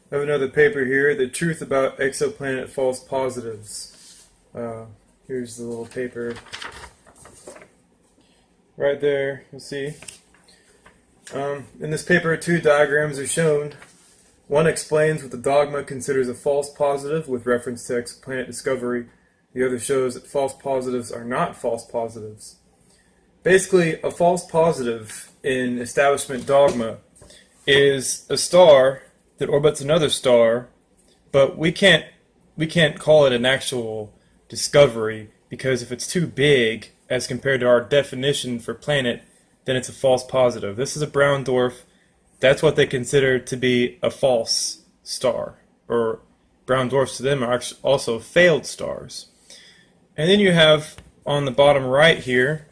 I have another paper here, The Truth About Exoplanet False Positives. Here's the little paper. Right there, you'll see. In this paper, two diagrams are shown. One explains what the dogma considers a false positive with reference to exoplanet discovery. The other shows that false positives are not false positives. Basically, a false positive in establishment dogma is a star that orbits another star, but we can't call it an actual discovery because if it's too big as compared to our definition for planet, then it's a false positive. This is a brown dwarf. That's what they consider to be a false star, or brown dwarfs to them are actually also failed stars. And then you have on the bottom right here,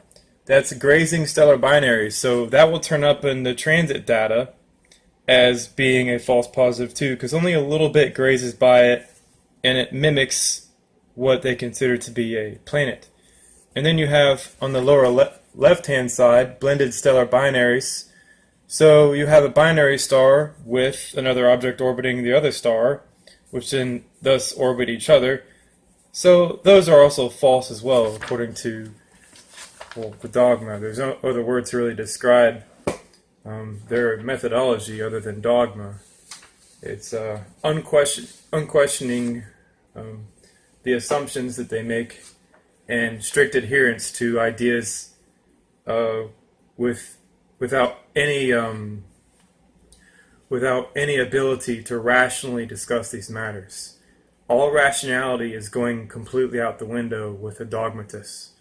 that's grazing stellar binaries. So that will turn up in the transit data as being a false positive too, because only a little bit grazes by it, and it mimics what they consider to be a planet. And then you have on the lower left-hand side blended stellar binaries. So you have a binary star with another object orbiting the other star, which then thus orbit each other. So those are also false as well, according to the dogma. There's no other word to really describe their methodology other than dogma. It's unquestioning the assumptions that they make and strict adherence to ideas without any ability to rationally discuss these matters. All rationality is going completely out the window with the dogmatists.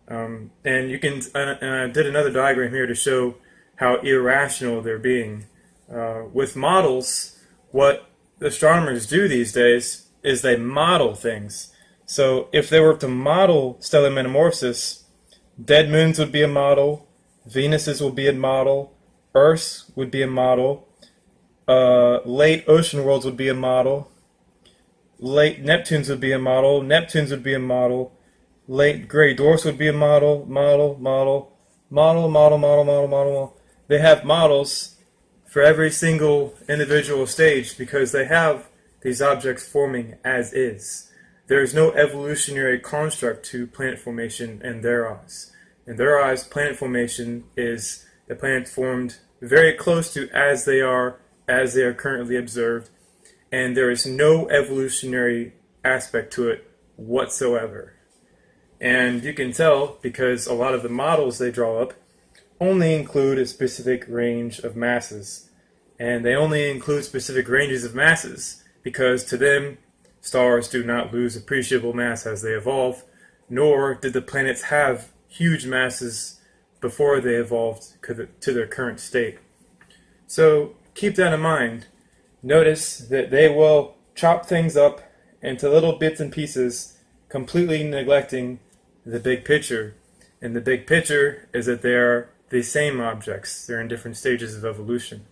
And you can, and I did another diagram here to show how irrational they're being. With models, what astronomers do these days is they model things. So if they were to model stellar metamorphosis, dead moons would be a model, Venuses would be a model, Earths would be a model, late ocean worlds would be a model, late Neptunes would be a model, Neptunes would be a model, late gray dwarfs would be a model. They have models for every single individual stage because they have these objects forming as is. There is no evolutionary construct to planet formation in their eyes. In their eyes, planet formation is the planet formed very close to as they are currently observed, and there is no evolutionary aspect to it whatsoever. And you can tell because a lot of the models they draw up only include a specific range of masses. And they only include specific ranges of masses because to them, stars do not lose appreciable mass as they evolve, nor did the planets have huge masses before they evolved to their current state. So keep that in mind. Notice that they will chop things up into little bits and pieces, completely neglecting the big picture. And the big picture is that they are the same objects. They're in different stages of evolution.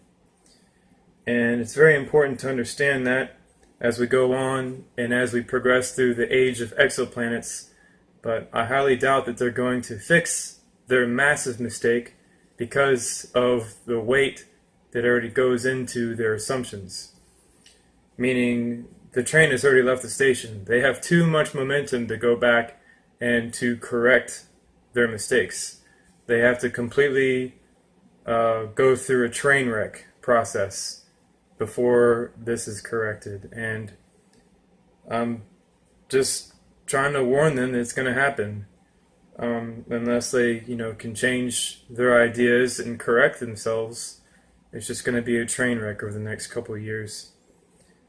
And it's very important to understand that as we go on and as we progress through the age of exoplanets. But I highly doubt that they're going to fix their massive mistake because of the weight that already goes into their assumptions. Meaning the train has already left the station. They have too much momentum to go back and to correct their mistakes. They have to completely go through a train wreck process before this is corrected. And I'm just trying to warn them that it's going to happen. Unless they, can change their ideas and correct themselves, it's just going to be a train wreck over the next couple of years.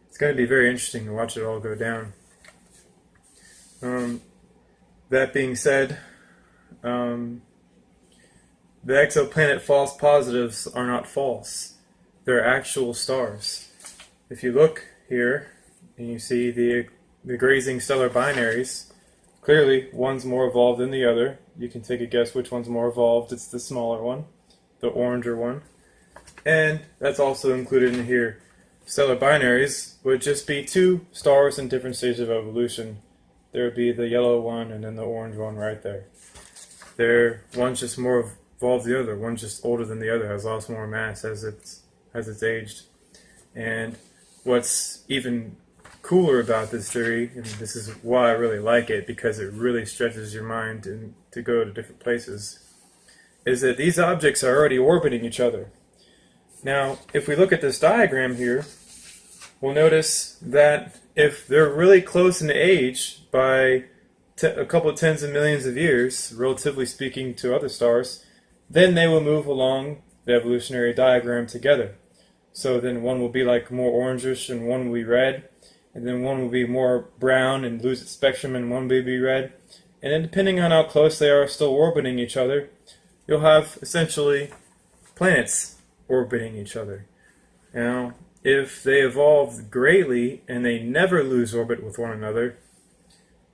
It's going to be very interesting to watch it all go down. That being said, the exoplanet false positives are not false. They're actual stars. If you look here and you see the grazing stellar binaries, clearly one's more evolved than the other. You can take a guess which one's more evolved. It's the smaller one, the oranger one. And that's also included in here. Stellar binaries would just be two stars in different stages of evolution. There would be the yellow one and then the orange one right there. One's just more evolved than the other. One's just older than the other, has lost more mass as it's aged. And what's even cooler about this theory, and this is why I really like it, because it really stretches your mind and to go to different places, is that these objects are already orbiting each other. Now, if we look at this diagram here, we'll notice that if they're really close in age by a couple of tens of millions of years, relatively speaking to other stars, then they will move along the evolutionary diagram together. So then one will be like more orangish and one will be red, and then one will be more brown and lose its spectrum and one will be red. And then depending on how close they are still orbiting each other, you'll have essentially planets orbiting each other. Now, if they evolved greatly and they never lose orbit with one another,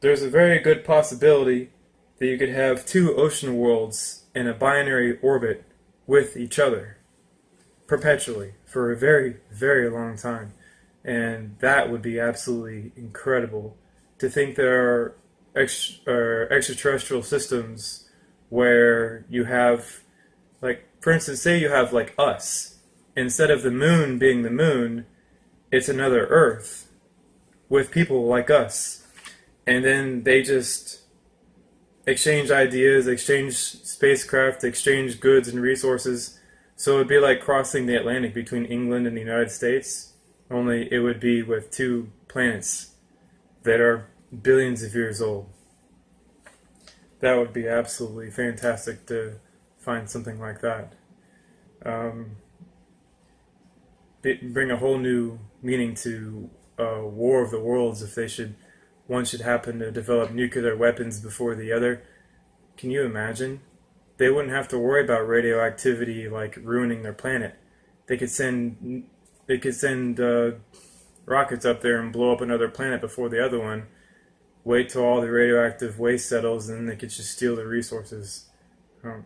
there's a very good possibility that you could have two ocean worlds in a binary orbit with each other perpetually for a very, very long time. And that would be absolutely incredible to think there are extraterrestrial systems where you have, like, for instance, say you have like us. Instead of the moon being the moon, it's another Earth with people like us. And then they just exchange ideas, exchange spacecraft, exchange goods and resources. So it would be like crossing the Atlantic between England and the United States, only it would be with two planets that are billions of years old. That would be absolutely fantastic to find something like that. Bring a whole new meaning to War of the Worlds if one should happen to develop nuclear weapons before the other. Can you imagine? They wouldn't have to worry about radioactivity like ruining their planet. They could send rockets up there and blow up another planet before the other one. Wait till all the radioactive waste settles, and then they could just steal the resources. I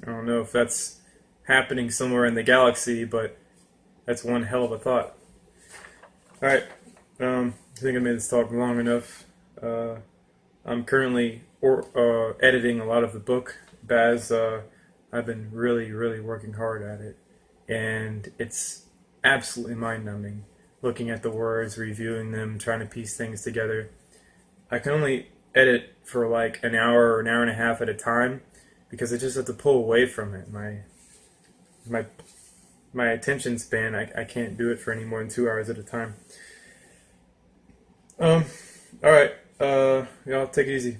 don't know if that's happening somewhere in the galaxy, but that's one hell of a thought. Alright, I think I made this talk long enough. I'm currently editing a lot of the book. I've been really, really working hard at it. And it's absolutely mind-numbing. Looking at the words, reviewing them, trying to piece things together. I can only edit for like an hour or an hour and a half at a time because I just have to pull away from it. My attention span, I can't do it for any more than 2 hours at a time. Alright, y'all take it easy.